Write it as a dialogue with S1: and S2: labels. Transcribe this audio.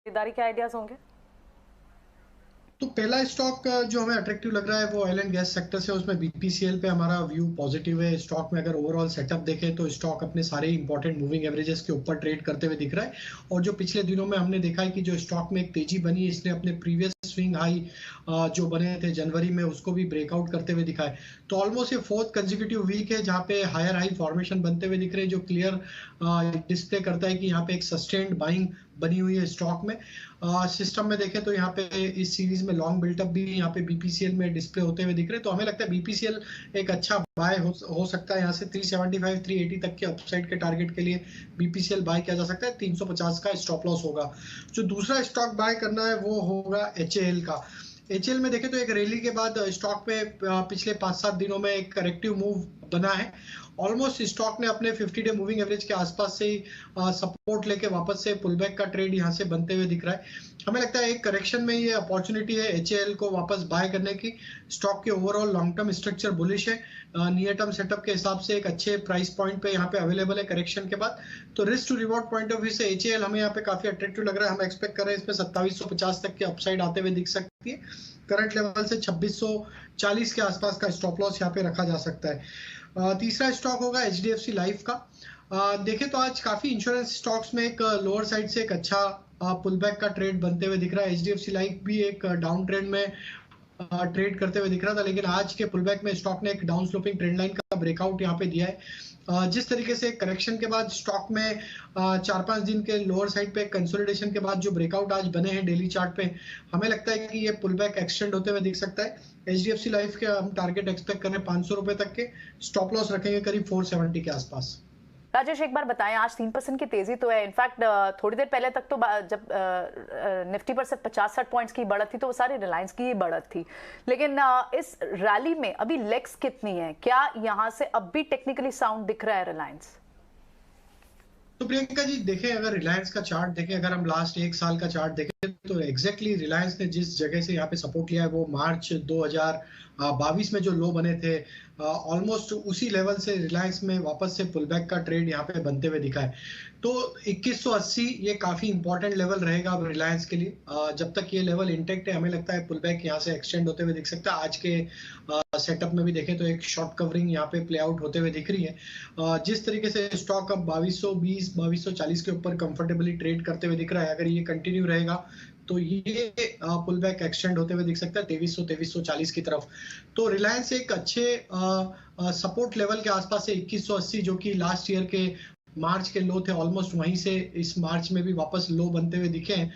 S1: खरीदारी के आइडियाज होंगे?
S2: तो पहला स्टॉक जो हमें अट्रैक्टिव लग रहा है वो ऑयल एंड गैस सेक्टर से, उसमें बीपीसीएल पे हमारा व्यू पॉजिटिव है। स्टॉक में अगर ओवरऑल सेटअप देखें तो स्टॉक अपने सारे इंपॉर्टेंट मूविंग एवरेजेस के ऊपर ट्रेड करते हुए दिख रहा है। और जो पिछले दिनों में हमने देखा है कि जो स्टॉक में एक तेजी बनी है, इसने अपने प्रीवियस स्विंग हाई जो बने थे जनवरी में उसको भी ब्रेकआउट करते हुए दिखा है। तो ऑलमोस्ट ये फोर्थ कंसेक्यूटिव वीक है जहां पे हायर हाई फॉर्मेशन बनते हुए दिख रहे हैं, जो क्लियर डिस्प्ले करता है कि यहाँ पे एक सस्टेन्ड बाइंग बनी हुई है स्टॉक में। सिस्टम में देखें तो यहाँ पे इस सीरीज में लॉन्ग बिल्टअप भी यहाँ पे बीपीसीएल में डिस्प्ले होते हुए दिख रहे हैं। तो हमें लगता है बीपीसीएल एक अच्छा बाय हो सकता है। यहाँ से 375 380 तक के अपसाइड के टारगेट के लिए बीपीसीएल बाय किया जा सकता है। 350 का स्टॉप लॉस होगा। जो दूसरा स्टॉक बाय करना है वो होगा एचएएल का। एचएएल में देखें तो एक रैली के बाद स्टॉक में पिछले 5-7 दिनों में एक करेक्टिव मूव बना है। ऑलमोस्ट स्टॉक ने अपने 50 डे मूविंग एवरेज के आसपास से ही सपोर्ट लेके वापस से पुलबैक का ट्रेड यहां से बनते हुए दिख रहा है। हमें लगता है एक करेक्शन में ये अपॉर्चुनिटी है एचएएल को वापस बाय करने की। स्टॉक के overall long term structure bullish है। नियर टर्म सेटअप के हिसाब से एक अच्छे प्राइस पॉइंट पे यहाँ पे अवेलेबल है करेक्शन के बाद। तो risk to reward point of view से एचएएल हमें यहाँ पे काफी अट्रैक्टिव लग रहा है। हम एक्सपेक्ट कर रहे हैं इसमें 2750 तक के अपसाइड आते हुए दिख सकती है। करंट लेवल से 2640 के आसपास का स्टॉप लॉस यहाँ पे रखा जा सकता है। तीसरा स्टॉक होगा एचडीएफसी लाइफ का। देखें तो आज काफी इंश्योरेंस स्टॉक्स में एक लोअर साइड से एक अच्छा पुलबैक का ट्रेड बनते हुए दिख रहा है। एचडीएफसी लाइफ भी एक डाउन ट्रेंड में ट्रेड करते हुए दिख रहा था, लेकिन आज के पुलबैक में स्टॉक ने एक डाउन स्लोपिंग ट्रेंड लाइन का ब्रेकआउट यहाँ पे दिया है। जिस तरीके से करेक्शन के बाद स्टॉक में 4-5 दिन के लोअर साइड पे कंसोलिडेशन के बाद जो ब्रेकआउट आज बने हैं डेली चार्ट पे, हमें लगता है कि ये पुलबैक एक्सटेंड होते हुए दिख सकता है। एचडीएफसी लाइफ के हम टारगेट एक्सपेक्ट कर रहे हैं 500 रुपए तक के। स्टॉप लॉस रखेंगे करीब 470 के आसपास।
S1: राजेश, एक बार बताएं, आज 3% की तेजी तो है। इनफैक्ट थोड़ी देर पहले तक तो जब निफ्टी पर सिर्फ 50-60 पॉइंट्स की बढ़त थी तो वो सारी रिलायंस की ही बढ़त थी। लेकिन इस रैली में अभी लेग्स कितनी है? क्या यहां से अब भी टेक्निकली साउंड दिख रहा है रिलायंस?
S2: तो प्रियंका जी देखें, अगर रिलायंस का चार्ट देखें, अगर हम लास्ट एक साल का चार्ट देखें तो एग्जैक्टली रिलायंस ने जिस जगह से यहाँ पे सपोर्ट लिया है वो मार्च 2022 में जो लो बने थे, ऑलमोस्ट उसी लेवल से रिलायंस में वापस से पुलबैक का ट्रेड यहाँ पे बनते हुए दिखा है। तो 2180 ये काफी इंपॉर्टेंट लेवल रहेगा अब रिलायंस के लिए। जब तक ये लेवल इंटेक्ट है हमें लगता है पुलबैक यहाँ से एक्सटेंड होते हुए दिख सकता है। आज के सेटअप में भी देखें तो एक शॉर्ट कवरिंग यहाँ पे प्ले आउट होते हुए दिख रही है। जिस तरीके से स्टॉक अब 2220 2240 के ऊपर कंफर्टेबली ट्रेड करते हुए दिख रहा है, अगर ये कंटिन्यू रहेगा तो ये पुलबैक एक्सटेंड होते हुए दिख सकता है 2300 2340 की तरफ। तो रिलायंस एक अच्छे सपोर्ट लेवल के आसपास से 2180 जो कि लास्ट ईयर के मार्च के लो थे, ऑलमोस्ट वहीं से इस मार्च में भी वापस लो बनते हुए दिखे हैं।